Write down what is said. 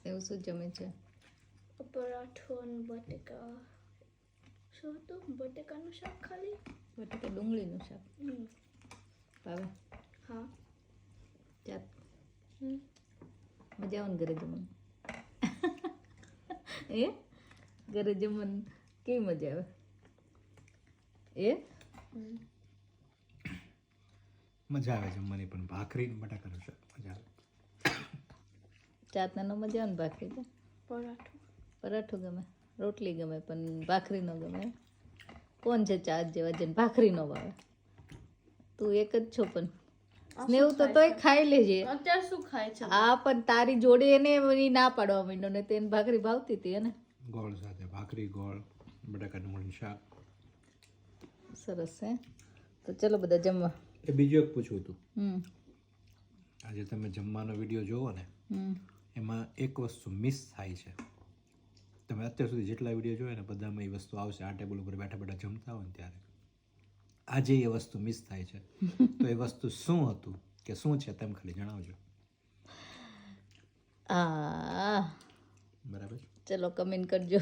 એવું શું જમે છે? પરાઠો અને બટેકા. શું હતું? બટેકાનું શાક ખાલી? બટેકા ડુંગળીનું શાક. ભાવે? હા. ચાત મજા આવે ને ઘરે જમવાનું? એ ઘરે જમવાનું કેવી મજા આવે? એ મજા આવે જમવાની, પણ ભાખરી ને બટાકાનું શાક મજા આવે. ચાતને ન મજા આવે ને ભાખરી તો? પરાઠો. પરાઠો ગમે, રોટલી ગમે, પણ ભાખરી ન ગમે. કોણ છે ચાત જેવા જેને ભાખરી ન ભાવે? તું એક જ છો. પણ સ્નેહ તો તોય ખાઈ લેજે. અત્યારે શું ખાય છે? હા, પણ તારી જોડે એને ના પાડવા માંડ્યો ને તેને ભાખરી ભાવતી હતી એને. ગોળ સાથે ભાખરી, ગોળ, બટાકા ડુંગળીનું શાક. સરસ હે. તો ચલો બધા જમવા. એ બીજું એક પૂછવું હતું. હમ આજે તમે જમવાનો વિડીયો જોવો ને, એમાં એક વસ્તુ મિસ થાય છે. તમે અત્યાર સુધી જેટલા વિડીયો જોયા ને બધામાં એ વસ્તુ આવશે. આ ટેબલ ઉપર બેઠા બેઠા જમતા હોય ને ત્યારે આજે એ વસ્તુ મિસ થાય છે. તો એ વસ્તુ શું હતું કે શું છે તેમ ખાલી જણાવજો. હા, બરાબર. ચલો કમેન્ટ કરજો.